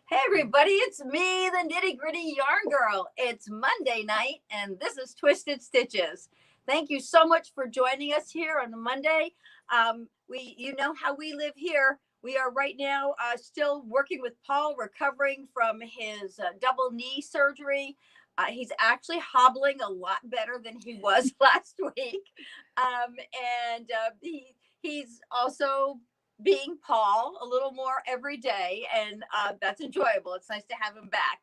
Hey everybody, it's me, the Nitty Gritty Yarn Girl. It's Monday night and this is Twisted Stitches. Thank you so much for joining us here on a Monday. You know how we live here. We are right now still working with Paul, recovering from his double knee surgery. He's actually hobbling a lot better than he was last week. He's also being Paul a little more every day, and that's enjoyable. It's nice to have him back.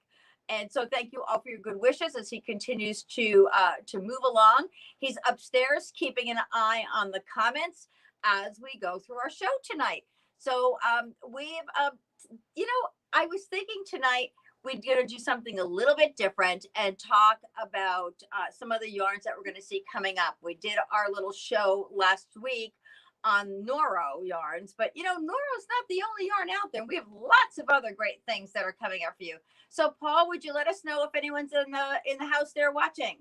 And so thank you all for your good wishes as he continues to move along. He's upstairs keeping an eye on the comments as we go through our show tonight. So I was thinking tonight we're going to do something a little bit different and talk about some of the yarns that we're going to see coming up. We did our little show last week on Noro yarns, but Noro's not the only yarn out there. We have lots of other great things that are coming up for you. So Paul, would you let us know if anyone's in the house there watching?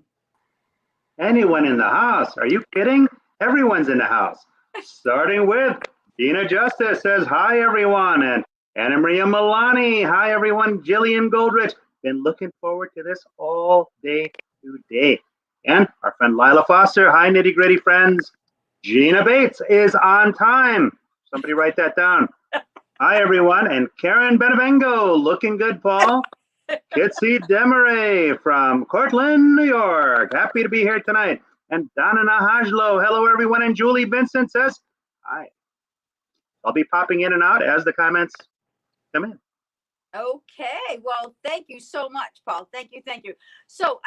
Anyone in the house? Are you kidding? Everyone's in the house. Starting with Dina Justice says, hi everyone, and Anna Maria Milani, hi everyone. Jillian Goldrich, been looking forward to this all day today. And our friend Lila Foster, hi Nitty Gritty friends. Gina Bates is on time. Somebody write that down. Hi, everyone. And Karen Benevengo, looking good, Paul. Kitsy Demaray from Cortland, New York. Happy to be here tonight. And Donna Nahajlo, hello, everyone. And Julie Vincent says, hi. I'll be popping in and out as the comments come in. Okay. Well, thank you so much, Paul. Thank you. So,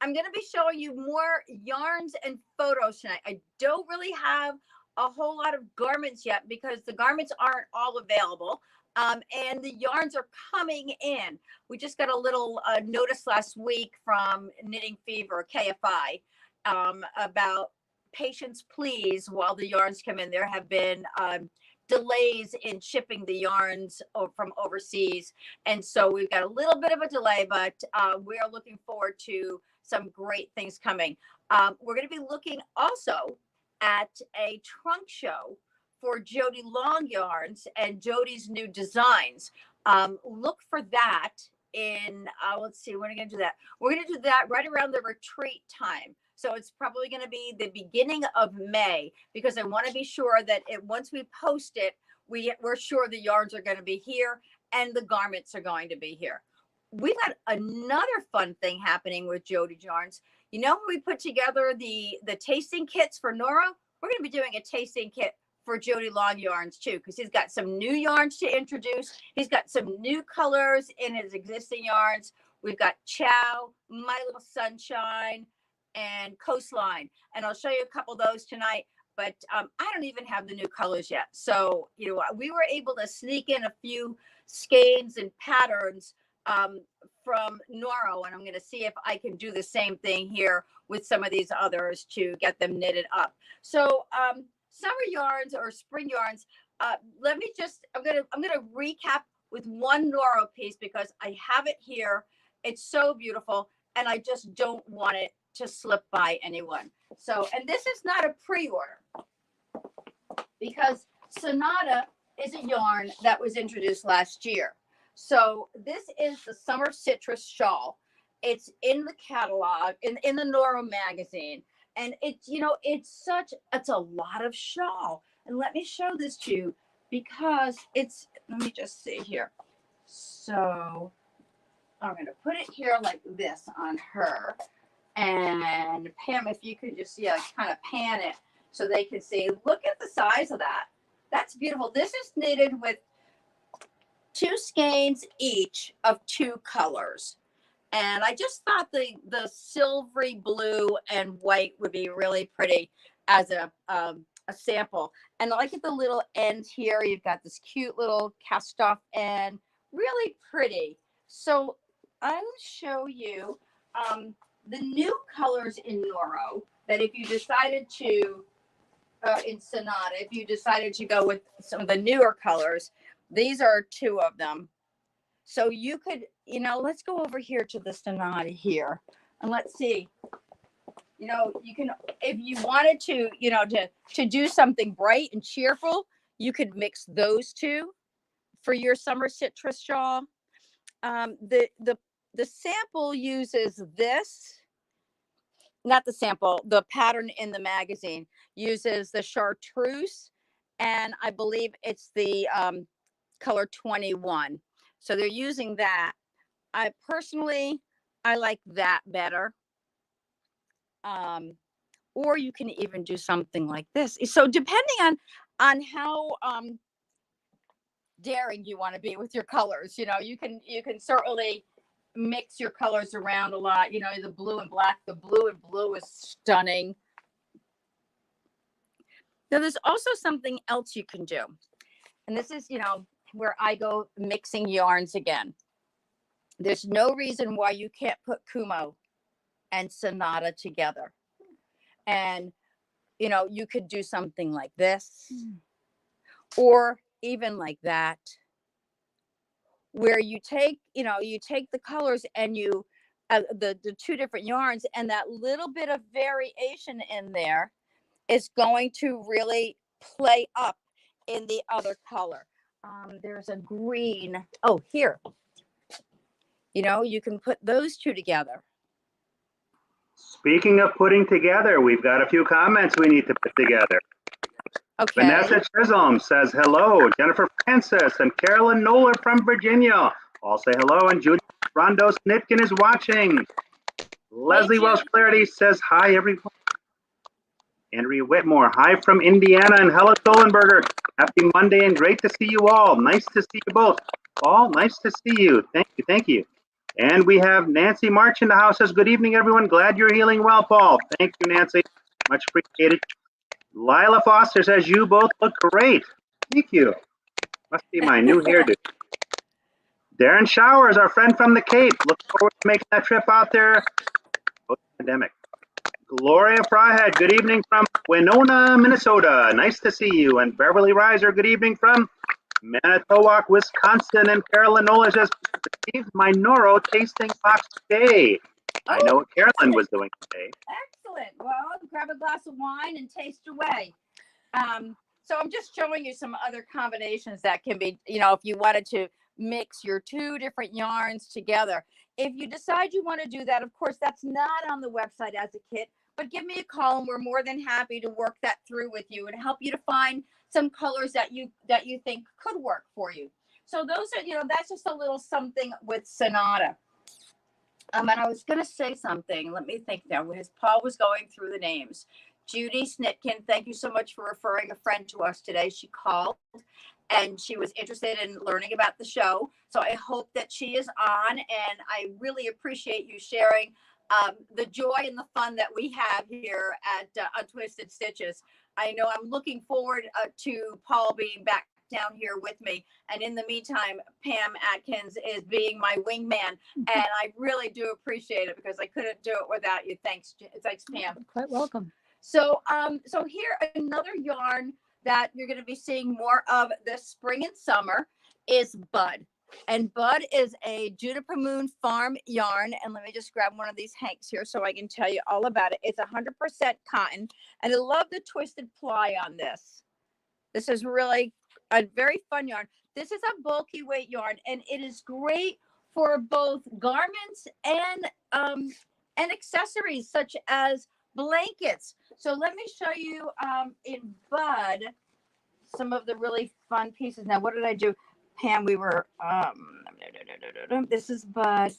I'm going to be showing you more yarns and photos tonight. I don't really have a whole lot of garments yet because the garments aren't all available. And the yarns are coming in. We just got a little notice last week from Knitting Fever, KFI, about patience, please, while the yarns come in. There have been delays in shipping the yarns from overseas. And so we've got a little bit of a delay, but we are looking forward to some great things coming. We're going to be looking also at a trunk show for Jody Long Yarns and Jody's new designs. Look for that in, let's see, when are we going to do that? We're going to do that right around the retreat time. So it's probably going to be the beginning of May because I want to be sure that once we post it, we're sure the yarns are going to be here and the garments are going to be here. We've got another fun thing happening with Jody Yarns. When we put together the tasting kits for Nora, we're going to be doing a tasting kit for Jody Long Yarns too, because he's got some new yarns to introduce. He's got some new colors in his existing yarns. We've got Chow, My Little Sunshine, and Coastline. And I'll show you a couple of those tonight, but I don't even have the new colors yet. So, we were able to sneak in a few skeins and patterns from Noro, and I'm going to see if I can do the same thing here with some of these others to get them knitted up. So summer yarns or spring yarns, I'm going to recap with one Noro piece because I have it here. It's so beautiful and I just don't want it to slip by anyone. So, and this is not a pre-order because Sonata is a yarn that was introduced last year. So this is the Summer Citrus Shawl. It's in the catalog, in the Noro magazine. And it's a lot of shawl. And let me show this to you because let me just see here. So I'm going to put it here like this on her. And Pam, if you could just, kind of pan it so they can see, look at the size of that. That's beautiful. This is knitted with 2 skeins each of 2 colors. And I just thought the silvery blue and white would be really pretty as a sample. And I like at the little end here, you've got this cute little cast off end, really pretty. So I will show you the new colors in Noro that if you decided to, in Sonata, if you decided to go with some of the newer colors, these are 2 of them. So you could, let's go over here to the Sonata here and let's see, you can, if you wanted to, to do something bright and cheerful, you could mix those 2 for your summer citrus shawl. The sample uses this, not the sample, the pattern in the magazine uses the chartreuse, and I believe it's the color 21. So they're using that. I personally, I like that better. Or you can even do something like this. So depending on how daring you want to be with your colors, you can certainly mix your colors around a lot. The blue and black, the blue and blue is stunning. Now there's also something else you can do, and this is where I go mixing yarns again. There's no reason why you can't put Kumo and Sonata together. And, you could do something like this, or even like that, where you take the colors and you, the two different yarns, and that little bit of variation in there is going to really play up in the other color. There's a green. Oh, here. You can put those two together. Speaking of putting together, we've got a few comments we need to put together. Okay. Vanessa Chisholm says hello. Jennifer Francis and Carolyn Noller from Virginia all say hello. And Judy Rondo Snitkin is watching. Leslie Welsh Clarity says hi, everyone. Andrea Whitmore, hi from Indiana. And Hella Stolenberger, happy Monday and great to see you all. Nice to see you both. Paul, nice to see you. Thank you. And we have Nancy March in the house. Says, good evening, everyone. Glad you're healing well, Paul. Thank you, Nancy. Much appreciated. Lila Foster says, you both look great. Thank you. Must be my new hairdo. Darren Showers, our friend from the Cape. Look forward to making that trip out there post-pandemic. Gloria Fryhead, good evening from Winona, Minnesota. Nice to see you. And Beverly Reiser, good evening from Manitowoc, Wisconsin. And Carolyn Nola says, received my Noro tasting box today. I know what Carolyn was doing today. Excellent. Well, grab a glass of wine and taste away. So I'm just showing you some other combinations that can be, if you wanted to mix your two different yarns together. If you decide you want to do that, of course, that's not on the website as a kit, but give me a call and we're more than happy to work that through with you and help you to find some colors that you think could work for you. So those are, that's just a little something with Sonata. And I was going to say something. Let me think now. As Paul was going through the names. Judy Snitkin, thank you so much for referring a friend to us today. She called and she was interested in learning about the show. So I hope that she is on, and I really appreciate you sharing the joy and the fun that we have here at Untwisted Stitches. I know I'm looking forward to Paul being back down here with me, and in the meantime Pam Atkins is being my wingman, and I really do appreciate it because I couldn't do it without you. Thanks Pam. Quite welcome. So here another yarn that you're going to be seeing more of this spring and summer is Bud. And Bud is a Juniper Moon Farm yarn. And let me just grab one of these hanks here so I can tell you all about it. It's 100% cotton, and I love the twisted ply on this. This is really a very fun yarn. This is a bulky weight yarn, and it is great for both garments and accessories such as blankets. So let me show you in Bud some of the really fun pieces. Now, what did I do, Pam? We were this is Bud.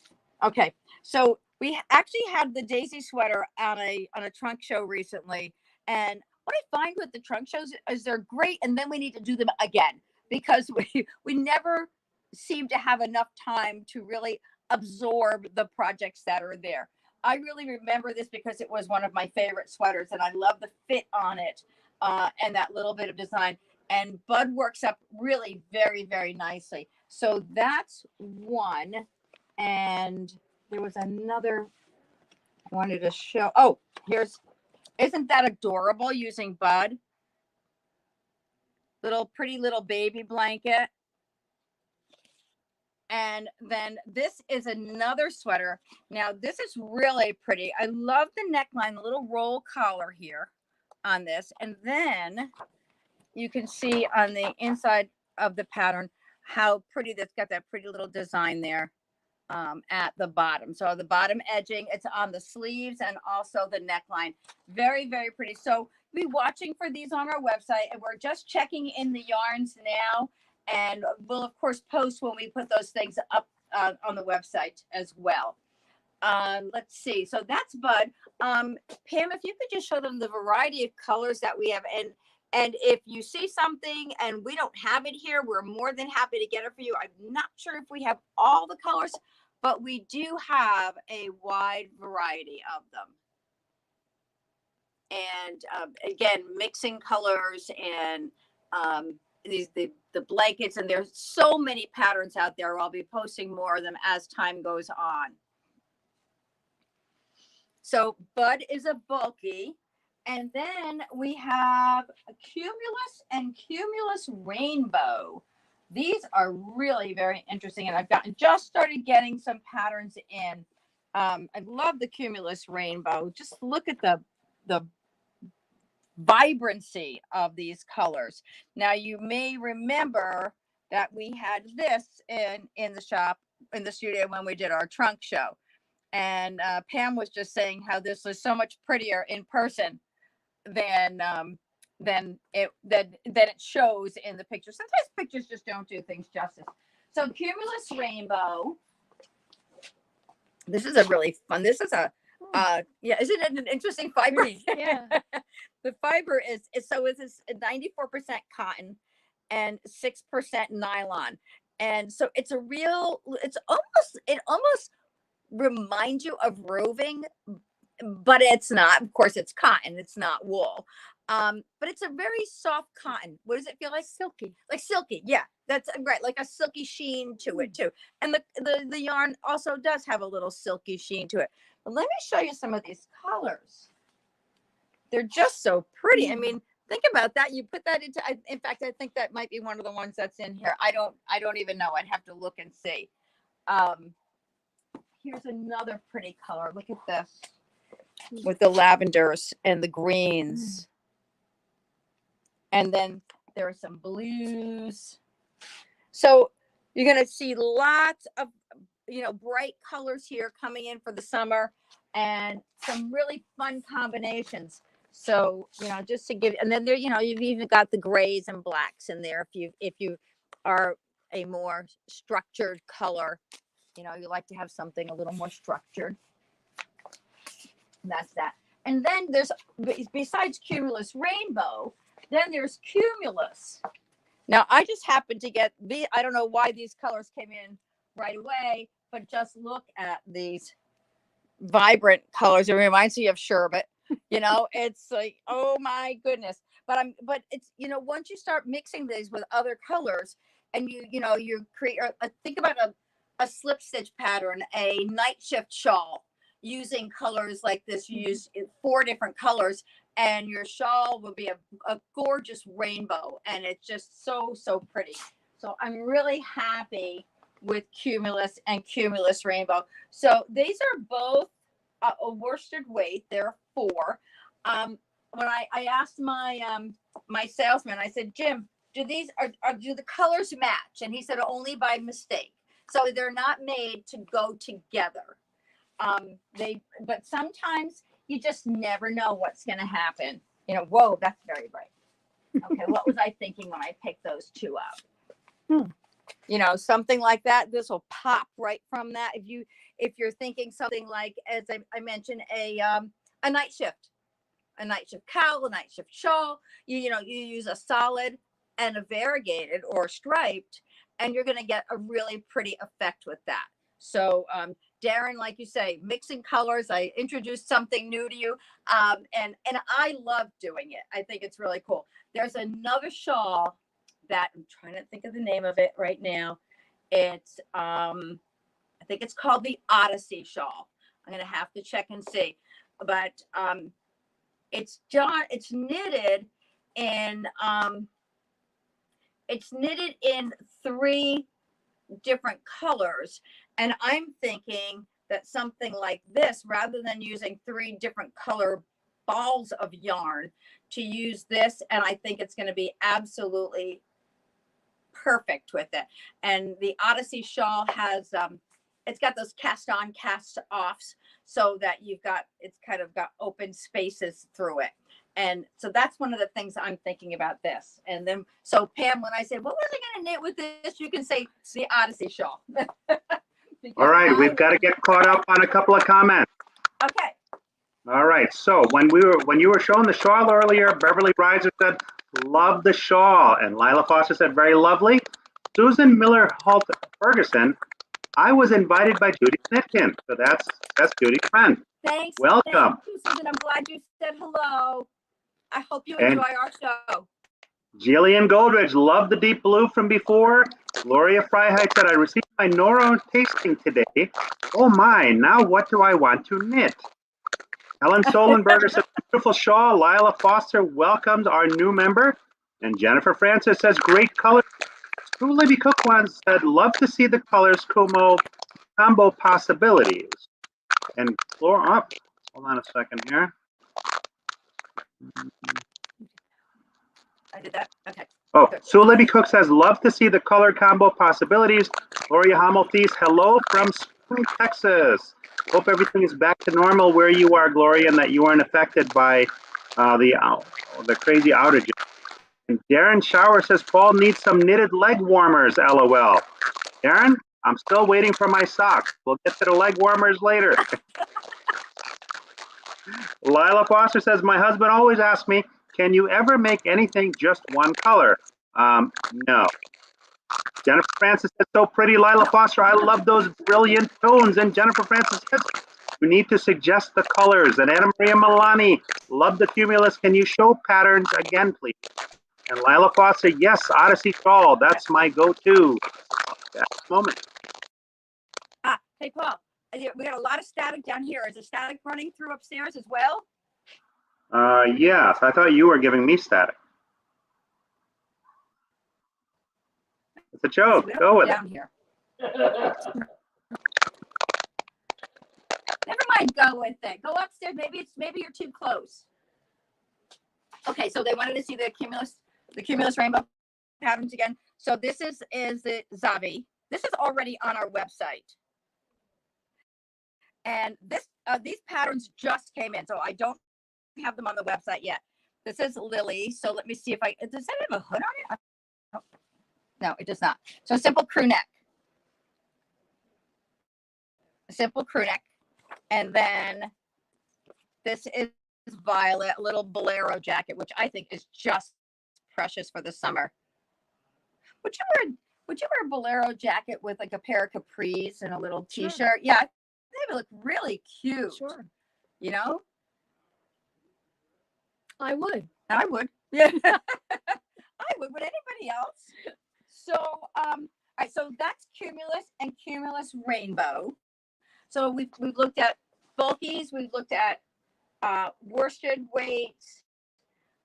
Okay, so we actually had the Daisy sweater on a trunk show recently, and what I find with the trunk shows is they're great, and then we need to do them again because we never seem to have enough time to really absorb the projects that are there. I really remember this because it was one of my favorite sweaters, and I love the fit on it and that little bit of design. And Bud works up really very, very nicely. So that's one. And there was another I wanted to show. Oh, isn't that adorable using Bud? Pretty little baby blanket. And then this is another sweater. Now, this is really pretty. I love the neckline, the little roll collar here on this. And then you can see on the inside of the pattern, how pretty that's got that pretty little design there at the bottom. So the bottom edging, it's on the sleeves and also the neckline. Very, very pretty. So be watching for these on our website, and we're just checking in the yarns now, and we'll of course post when we put those things up on the website as well. Let's see. So that's Bud. Pam, if you could just show them the variety of colors that we have, and if you see something and we don't have it here, we're more than happy to get it for you. I'm not sure if we have all the colors, but we do have a wide variety of them. And again, mixing colors and the blankets, and there's so many patterns out there. I'll be posting more of them as time goes on. So Bud is a bulky. And then we have a Cumulus and Cumulus Rainbow. These are really very interesting, and I've just started getting some patterns in. I love the Cumulus Rainbow. Just look at the vibrancy of these colors. Now you may remember that we had this in the shop, in the studio, when we did our trunk show, and Pam was just saying how this was so much prettier in person than it shows in the picture. Sometimes pictures just don't do things justice. So Cumulus Rainbow. This is a really fun. This is a yeah, isn't it an interesting fiber? Yeah. The fiber is 94% cotton and 6% nylon. And so it almost reminds you of roving, but it's not. Of course, it's cotton. It's not wool. But it's a very soft cotton. What does it feel like? Silky. Like silky. Yeah, that's right. Like a silky sheen to it too. And the yarn also does have a little silky sheen to it. But let me show you some of these colors. They're just so pretty. I mean, think about that. You put that into, in fact, I think that might be one of the ones that's in here. I don't even know. I'd have to look and see. Here's another pretty color. Look at this with the lavenders and the greens. And then there are some blues. So you're going to see lots of, bright colors here coming in for the summer, and some really fun combinations. So, just to give, and then there, you've even got the grays and blacks in there. If you are a more structured color, you like to have something a little more structured. And that's that. And then there's, besides Cumulus Rainbow, then there's Cumulus. Now, I just happened to get I don't know why these colors came in right away, but just look at these vibrant colors. It reminds me of sherbet. It's like, oh my goodness. But it's, once you start mixing these with other colors, and you create, think about a slip stitch pattern, a night shift shawl, using colors like this. You use 4 different colors, and your shawl will be a gorgeous rainbow, and it's just so pretty. So I'm really happy with Cumulus and Cumulus Rainbow. So these are both a worsted weight. They're 4. When I asked my my salesman, I said, Jim, do the colors match? And he said, only by mistake. So they're not made to go together. But sometimes you just never know what's going to happen. Whoa, that's very bright. Okay, what was I thinking when I picked those 2 up? Something like that. This will pop right from that. If you're thinking something like, as I mentioned, a night shift cowl, a night shift shawl, you use a solid and a variegated or striped, and you're going to get a really pretty effect with that. So, Darren, like you say, mixing colors. I introduced something new to you, and I love doing it. I think it's really cool. There's another shawl that I'm trying to think of the name of it right now. It's I think it's called the Odyssey shawl. I'm gonna have to check and see, but it's knitted in 3 different colors, and I'm thinking that something like this, rather than using 3 different color balls of yarn, to use this, and I think it's going to be absolutely perfect with it. And the Odyssey shawl has, it's got those cast on, cast offs, so that it's kind of got open spaces through it. And so that's one of the things I'm thinking about this. And then, so Pam, when I say, what was I going to knit with this? You can say it's the Odyssey shawl. All right, we've got to get caught up on a couple of comments. Okay. All right, so when you were showing the shawl earlier, Beverly Riser said, love the shawl. And Lila Foster said, very lovely. Susan Miller Holt Ferguson, I was invited by Judy Snitkin. So that's Judy's friend. Thanks. Welcome. Thank you, Susan. I'm glad you said hello. I hope you enjoy our show. Jillian Goldridge, loved the deep blue from before. Gloria Freiheit said, I received my Noro tasting today. Oh my, now what do I want to knit? Helen Solenberger says, beautiful shawl. Lila Foster welcomes our new member. And Jennifer Francis says, great color. Sue Libby Cookwan said, love to see the colors combo possibilities. And Flora, hold on a second here. I did that. Okay. Oh, Sue Libby Cook says, love to see the color combo possibilities. Gloria Hamelfies, hello from Spring, Texas. Hope everything is back to normal where you are, Gloria, and that you weren't affected by the crazy outages. And Darren Shower says, Paul needs some knitted leg warmers, LOL. Darren, I'm still waiting for my socks. We'll get to the leg warmers later. Lila Foster says, my husband always asks me, can you ever make anything just one color? No. Jennifer Francis says, so pretty, Lila Foster. I love those brilliant tones. And Jennifer Francis says, you need to suggest the colors. And Anna Maria Milani, love the Cumulus. Can you show patterns again, please? And Lila Foster, yes, Odyssey Shawl. That's my go-to at this moment. Hey, Paul, we got a lot of static down here. Is the static running through upstairs as well? Yes, I thought you were giving me static. It's a joke. Go with it. Down here. Never mind. Go with it. Go upstairs. Maybe you're too close. Okay, so they wanted to see the Cumulus Rainbow patterns again. So this is the Zavi. This is already on our website, and these patterns just came in, so I don't have them on the website yet. This is Lily. So let me see if does that have a hood on it? Oh, no, it does not. So simple crew neck. A simple crew neck. And then this is Violet, a little bolero jacket, which I think is just precious for the summer. Would you wear a bolero jacket with like a pair of capris and a little t-shirt? Sure. Yeah, I think it would look really cute. Sure. You know? I would. Yeah. I would. Would anybody else? So, all right. So that's Cumulus and Cumulus Rainbow. So we've looked at bulkies. We've looked at worsted weights,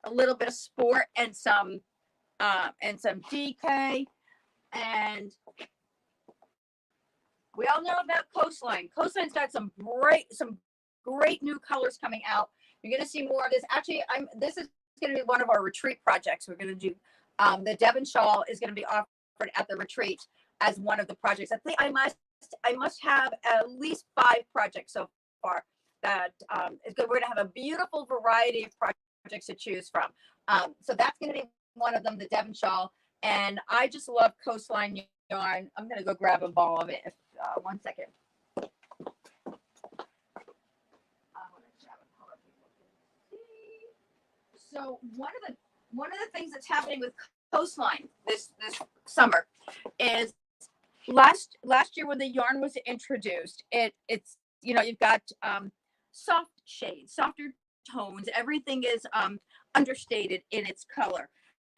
a little bit of sport, and some DK. And we all know about Coastline. Coastline's got some great new colors coming out. You're going to see more of this. Actually, this is going to be one of our retreat projects. We're going to do the Devon Shawl is going to be offered at the retreat as one of the projects. I think I must have at least 5 projects so far that is good. We're going to have a beautiful variety of projects to choose from. So that's going to be one of them, the Devon Shawl. And I just love Coastline yarn. I'm going to go grab a ball of it. One second. So one of the things that's happening with Coastline this summer is last year when the yarn was introduced, it's you've got soft shades, softer tones. Everything is understated in its color.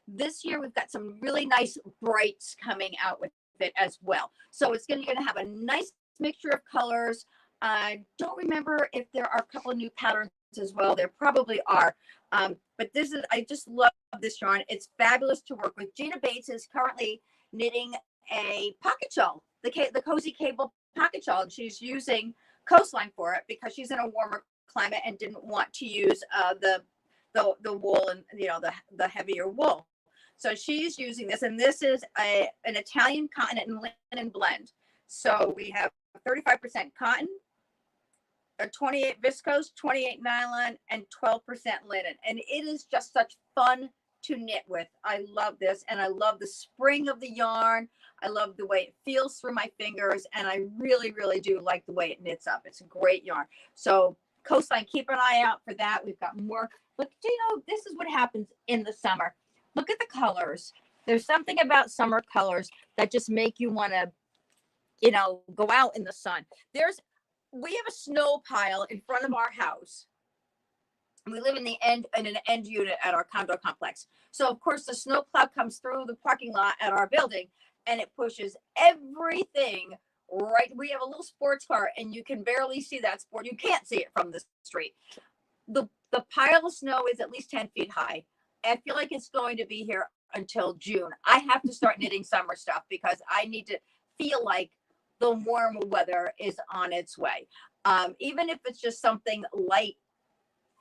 This year we've got some really nice brights coming out with it as well. So it's going to have a nice mixture of colors. I don't remember if there are a couple of new patterns as well. There probably are. But I just love this yarn. It's fabulous to work with. Gina Bates is currently knitting a pocket shawl, the Cozy Cable pocket shawl. And she's using Coastline for it because she's in a warmer climate and didn't want to use the wool and the heavier wool. So she's using this, and this is an Italian cotton and linen blend. So we have 35% cotton, 28 viscose, 28 nylon, and 12% linen. And it is just such fun to knit with. I love this, and I love the spring of the yarn. I love the way it feels through my fingers, and I really, really do like the way it knits up. It's a great yarn. So Coastline, keep an eye out for that. We've got more. Look, this is what happens in the summer. Look at the colors. There's something about summer colors that just make you want to, go out in the sun. We have a snow pile in front of our house. We live in an end unit at our condo complex. So of course the snow plow comes through the parking lot at our building, and it pushes everything right. We have a little sports car, and you can barely see that sport. You can't see it from the street. The pile of snow is at least 10 feet high. I feel like it's going to be here until June. I have to start knitting summer stuff because I need to feel like the warm weather is on its way. Even if it's just something light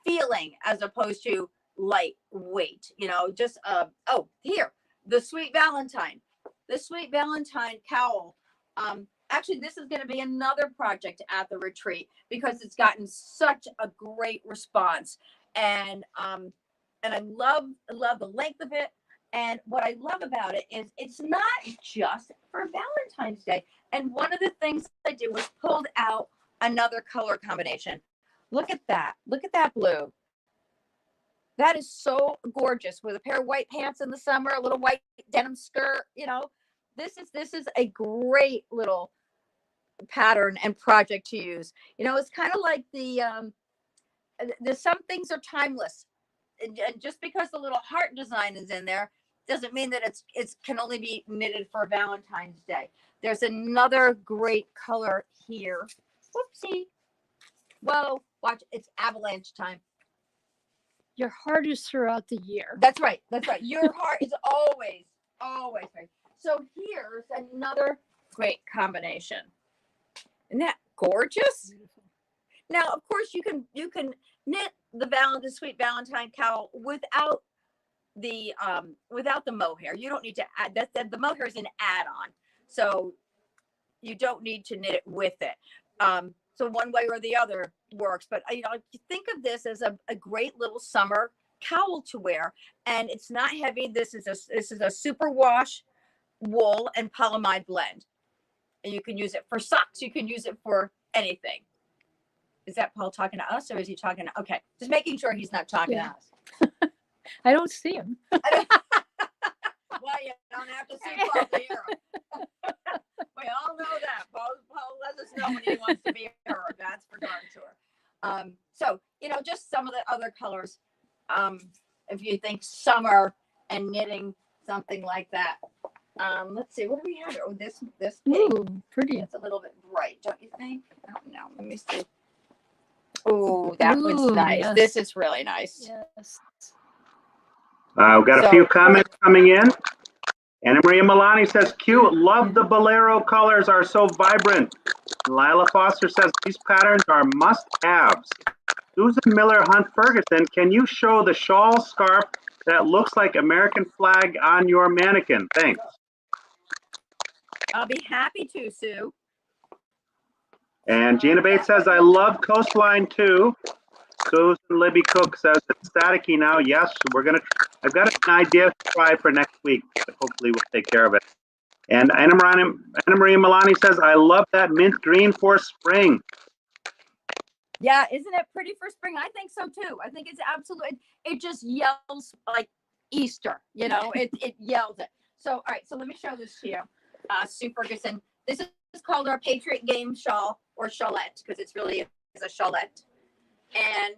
feeling as opposed to lightweight, just, here, the Sweet Valentine cowl. Actually, this is going to be another project at the retreat because it's gotten such a great response. And I love the length of it. And what I love about it is it's not just for Valentine's Day. And one of the things I did was pulled out another color combination. Look at that. Look at that blue. That is so gorgeous with a pair of white pants in the summer, a little white denim skirt. This is a great little pattern and project to use. It's kind of like some things are timeless. And just because the little heart design is in there doesn't mean that it can only be knitted for Valentine's Day. There's another great color here. Whoopsie. Whoa, watch, it's avalanche time. Your heart is throughout the year. That's right. Your heart is always right. So here's another great combination. Isn't that gorgeous? Beautiful. Now, of course, you can knit the Sweet Valentine cowl without the mohair. You don't need to add that. The mohair is an add-on, so you don't need to knit it with it. So one way or the other works. But think of this as a great little summer cowl to wear, and it's not heavy. This is a superwash wool and polyamide blend, and you can use it for socks. You can use it for anything. Is that Paul talking to us, or is he talking to? Okay, just making sure he's not talking to us. I don't see him. Well, you don't have to see Paul to hear him. We all know that. Paul lets us know when he wants to be heard. That's for darn sure. So, just some of the other colors. If you think summer and knitting, something like that. Let's see, what do we have? Oh, this pink. Ooh, pretty. It's a little bit bright, don't you think? I don't know. Let me see. Oh, that one's nice. Yes. This is really nice. Yes. We've got a few comments coming in. Anna Maria Milani says, cute, love the bolero colors are so vibrant. Lila Foster says, these patterns are must-haves. Susan Miller Hunt Ferguson, can you show the shawl scarf that looks like American flag on your mannequin? Thanks. I'll be happy to, Sue. And Gina Bates says, I love Coastline too. Susan Libby Cook says, it's staticky now. Yes, I've got an idea to try for next week, but hopefully we'll take care of it. And Anna Maria Milani says, I love that mint green for spring. Yeah, isn't it pretty for spring? I think so too. I think it's absolutely, it just yells like Easter, it yells it. So, all right, so let me show this to you. Sue Ferguson, this is called our Patriot game shawl, or shawlette, because it's really a shawlette. And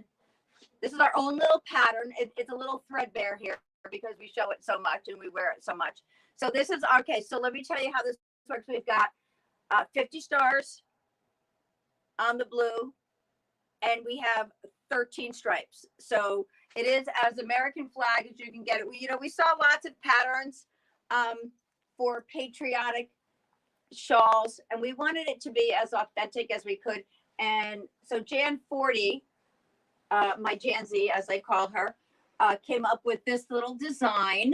this is our own little pattern. It's a little threadbare here because we show it so much and we wear it so much. So this is, okay, so let me tell you how this works. We've got 50 stars on the blue, and we have 13 stripes. So it is as American flag as you can get it. We saw lots of patterns for patriotic shawls, and we wanted it to be as authentic as we could. And so Jan 40, my Jan Z, as I call her, came up with this little design.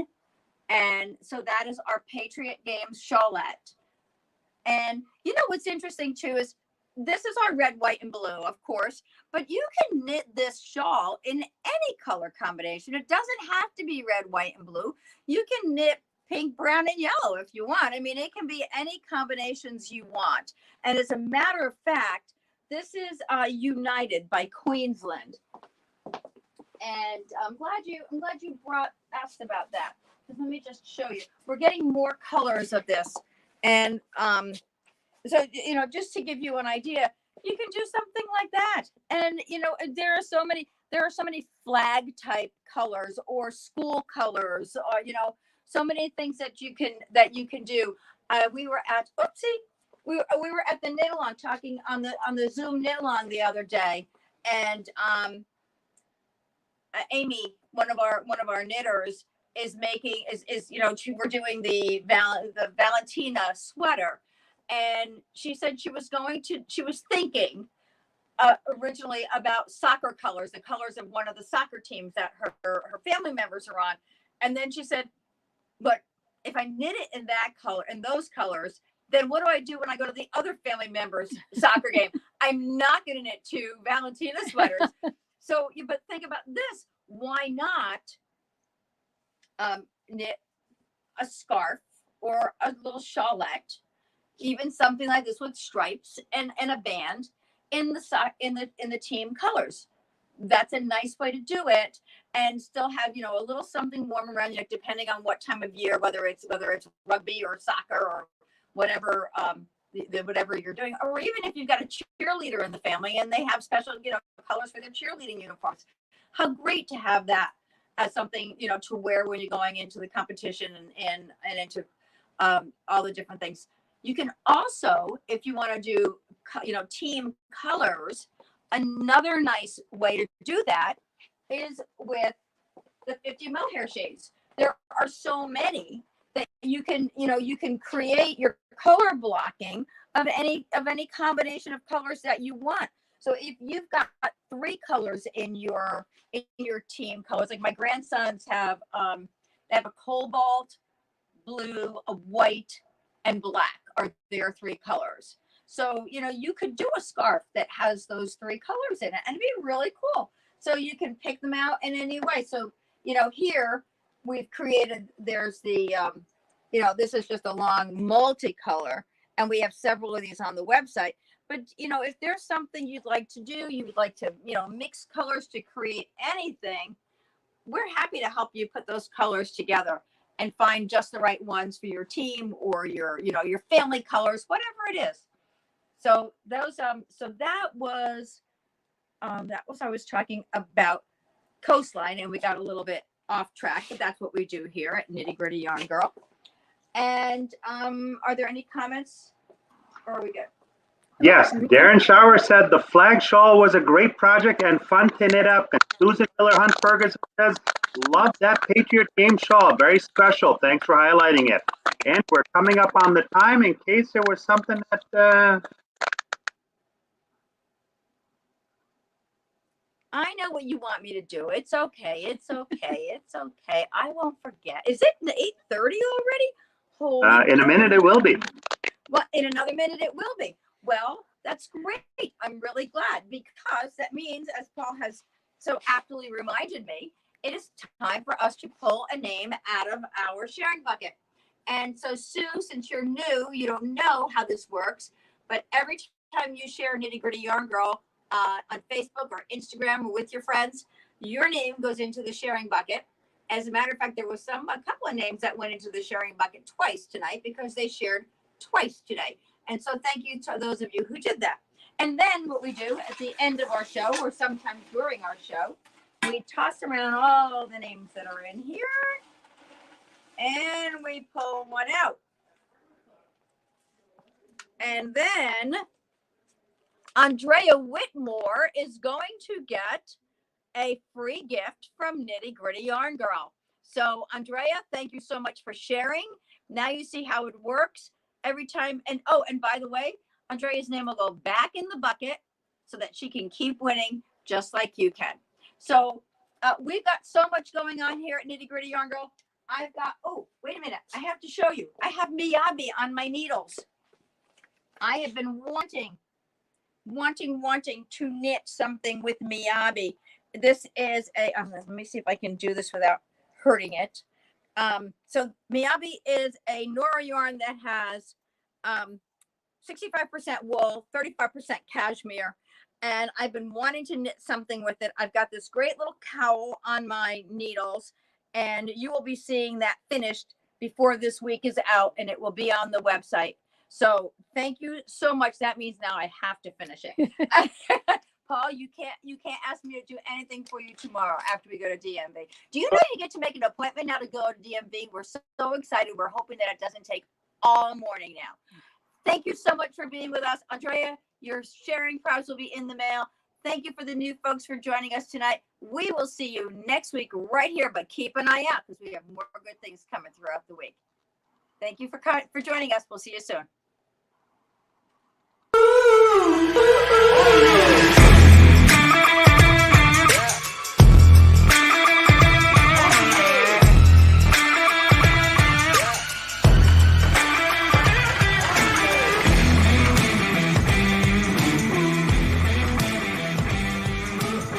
And so that is our Patriot Games shawlette. And you know what's interesting too is this is our red, white, and blue, of course, but you can knit this shawl in any color combination. It doesn't have to be red, white, and blue. You can knit pink, brown, and yellow if you want. I mean, it can be any combinations you want. And as a matter of fact, this is United by Queensland. And I'm glad you asked about that. Let me just show you. We're getting more colors of this. And so, you know, just to give you an idea, you can do something like that. And, you know, there are so many flag type colors or school colors, or, you know, so many things that you can do. We were at, we were at the knit along talking on the Zoom knit along the other day. And Amy, one of our knitters, is you know, we're doing the Valentina sweater, and she said she was thinking originally about soccer colors, the colors of one of the soccer teams that her family members are on, and then she said, but if I knit it in that color, in those colors, then what do I do when I go to the other family members' soccer game? I'm not going to knit two Valentina sweaters. So, but think about this. Why not knit a scarf or a little shawlette, even something like this with stripes and a band in the team colors? That's a nice way to do it, and still have, you know, a little something warm around you, depending on what time of year, whether it's rugby or soccer or whatever, whatever you're doing, or even if you've got a cheerleader in the family and they have special, you know, colors for their cheerleading uniforms. How great to have that as something, you know, to wear when you're going into the competition and into all the different things. You can also, if you want to do, you know, team colors, another nice way to do that is with the 50 mohair shades. There are so many that you can create your color blocking of any combination of colors that you want. So if you've got 3 colors in your team colors, like my grandsons have a cobalt, blue, a white, and black are their 3 colors. So, you know, you could do a scarf that has those 3 colors in it, and it'd be really cool. So you can pick them out in any way. So, you know, here we've created, there's the, you know, this is just a long multicolor, and we have several of these on the website. But, you know, if there's something you'd like to do, you would like to, you know, mix colors to create anything, we're happy to help you put those colors together and find just the right ones for your team or your, you know, your family colors, whatever it is. So those, so that was I was talking about Coastline, and we got a little bit off track, but that's what we do here at Nitty Gritty Yarn Girl. And are there any comments, or are we good? Yes, Darren Shower said the flag shawl was a great project and fun to knit up. And Susan Miller Hunt Ferguson says, love that Patriot Game shawl. Very special. Thanks for highlighting it. And we're coming up on the time in case there was something that... I know what you want me to do. It's okay. It's okay. It's okay. I won't forget. Is it 8:30 already? Holy in a minute it will be. Well, in another minute it will be. Well, that's great. I'm really glad, because that means, as Paul has so aptly reminded me, it is time for us to pull a name out of our sharing bucket. And so, Sue, since you're new, you don't know how this works, but every time you share Nitty Gritty Yarn Girl on Facebook or Instagram or with your friends, your name goes into the sharing bucket. As a matter of fact, there was a couple of names that went into the sharing bucket twice tonight because they shared twice today. And so thank you to those of you who did that. And then what we do at the end of our show, or sometimes during our show, we toss around all the names that are in here, and we pull one out. And then Andrea Whitmore is going to get a free gift from Nitty Gritty Yarn Girl. So Andrea, thank you so much for sharing. Now you see how it works every time. And oh, and by the way, Andrea's name will go back in the bucket so that she can keep winning just like you can. So we've got so much going on here at Nitty Gritty Yarn Girl. I've got, oh, wait a minute. I have to show you. I have Miyabi on my needles. I have been wanting to knit something with Miyabi. This is let me see if I can do this without hurting it. So Miyabi is a Nora yarn that has 65% wool, 35% cashmere. And I've been wanting to knit something with it. I've got this great little cowl on my needles, and you will be seeing that finished before this week is out, and it will be on the website. So thank you so much. That means now I have to finish it. Paul, you can't ask me to do anything for you tomorrow after we go to DMV. Do you know you get to make an appointment now to go to DMV? We're so excited. We're hoping that it doesn't take all morning now. Thank you so much for being with us. Andrea, your sharing prize will be in the mail. Thank you for the new folks for joining us tonight. We will see you next week right here, but keep an eye out because we have more good things coming throughout the week. Thank you for joining us. We'll see you soon.